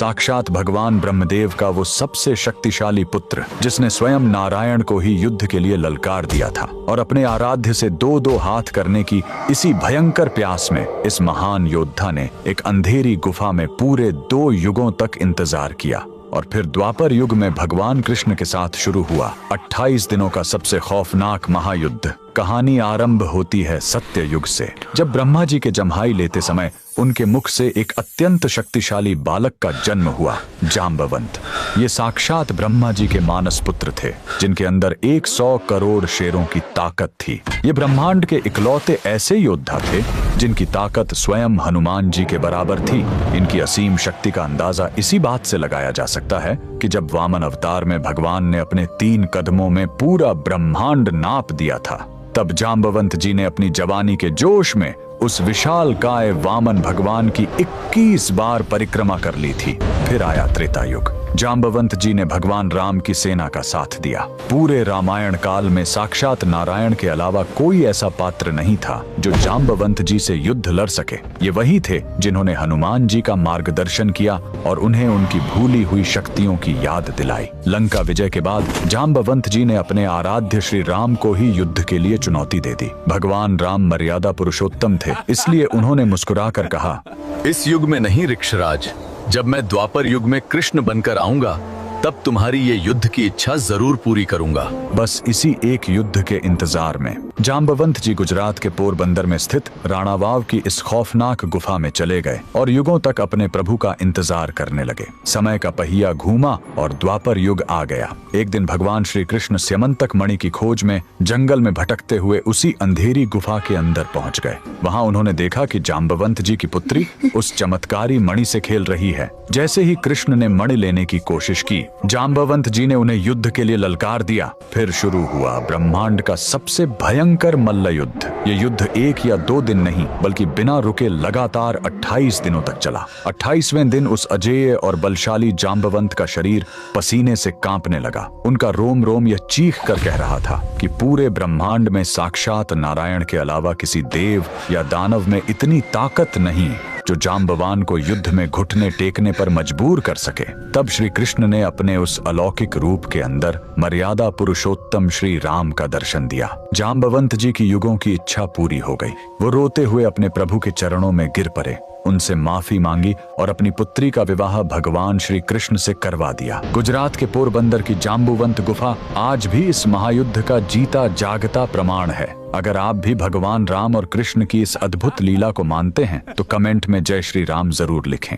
साक्षात भगवान ब्रह्मदेव का वो सबसे शक्तिशाली पुत्र, जिसने स्वयं नारायण को ही युद्ध के लिए ललकार दिया था और अपने आराध्य से दो दो हाथ करने की इसी भयंकर प्यास में इस महान योद्धा ने एक अंधेरी गुफा में पूरे 2 युगों तक इंतजार किया। और फिर द्वापर युग में भगवान कृष्ण के साथ शुरू हुआ 28 दिनों का सबसे खौफनाक महायुद्ध। कहानी आरंभ होती है सत्य युग से, जब ब्रह्मा जी के जम्हाई लेते समय उनके मुख से एक अत्यंत शक्तिशाली बालक का जन्म हुआ, जाम्बवंत। ये साक्षात ब्रह्मा जी के मानस पुत्र थे, जिनके अंदर 100 करोड़ शेरों की ताकत थी। ये ब्रह्मांड के इकलौते ऐसे योद्धा थे जिनकी ताकत स्वयं हनुमान जी के बराबर थी। इनकी असीम शक्ति का अंदाजा इसी बात से लगाया जा सकता है कि जब वामन अवतार में भगवान ने अपने 3 कदमों में पूरा ब्रह्मांड नाप दिया था, तब जाम्बवंत जी ने अपनी जवानी के जोश में उस विशाल काय वामन भगवान की 21 बार परिक्रमा कर ली थी। फिर आया त्रेता युग। जाम्बवंत जी ने भगवान राम की सेना का साथ दिया। पूरे रामायण काल में साक्षात नारायण के अलावा कोई ऐसा पात्र नहीं था जो जाम्बवंत जी से युद्ध लड़ सके। ये वही थे जिन्होंने हनुमान जी का मार्गदर्शन किया और उन्हें उनकी भूली हुई शक्तियों की याद दिलाई। लंका विजय के बाद जाम्बवंत जी ने अपने आराध्य श्री राम को ही युद्ध के लिए चुनौती दे दी। भगवान राम मर्यादा पुरुषोत्तम थे, इसलिए उन्होंने मुस्कुराकर कहा, इस युग में नहीं ऋक्षराज, जब मैं द्वापर युग में कृष्ण बनकर आऊंगा तब तुम्हारी ये युद्ध की इच्छा जरूर पूरी करूंगा। बस इसी एक युद्ध के इंतजार में जाम्बवंत जी गुजरात के पोरबंदर में स्थित राणावाव की इस खौफनाक गुफा में चले गए और युगों तक अपने प्रभु का इंतजार करने लगे। समय का पहिया घूमा और द्वापर युग आ गया। एक दिन भगवान श्री कृष्ण स्यमंतक मणि की खोज में जंगल में भटकते हुए उसी अंधेरी गुफा के अंदर पहुंच गए। वहां उन्होंने देखा कि जाम्बवंत जी की पुत्री उस चमत्कारी मणि से खेल रही है। जैसे ही कृष्ण ने मणि लेने की कोशिश की, जाम्बवंत जी ने उन्हें युद्ध के लिए ललकार दिया। फिर शुरू हुआ ब्रह्मांड का सबसे भयंकर मल्ल युद्ध। ये युद्ध 1 या 2 दिन नहीं, बल्कि बिना रुके लगातार 28 दिनों तक चला। 28वें दिन उस अजेय और बलशाली जाम्बवंत का शरीर पसीने से कांपने लगा। उनका रोम रोम यह चीख कर कह रहा था कि पूरे ब्रह्मांड में साक्षात नारायण के अलावा किसी देव या दानव में इतनी ताकत नहीं जो जाम्बवान को युद्ध में घुटने टेकने पर मजबूर कर सके। तब श्री कृष्ण ने अपने उस अलौकिक रूप के अंदर मर्यादा पुरुषोत्तम श्री राम का दर्शन दिया। जाम्बवंत जी की युगों की इच्छा पूरी हो गई। वो रोते हुए अपने प्रभु के चरणों में गिर पड़े, उनसे माफी मांगी और अपनी पुत्री का विवाह भगवान श्री कृष्ण से करवा दिया। गुजरात के पोरबंदर की जाम्बुवंत गुफा आज भी इस महायुद्ध का जीता जागता प्रमाण है। अगर आप भी भगवान राम और कृष्ण की इस अद्भुत लीला को मानते हैं तो कमेंट में जय श्री राम जरूर लिखें।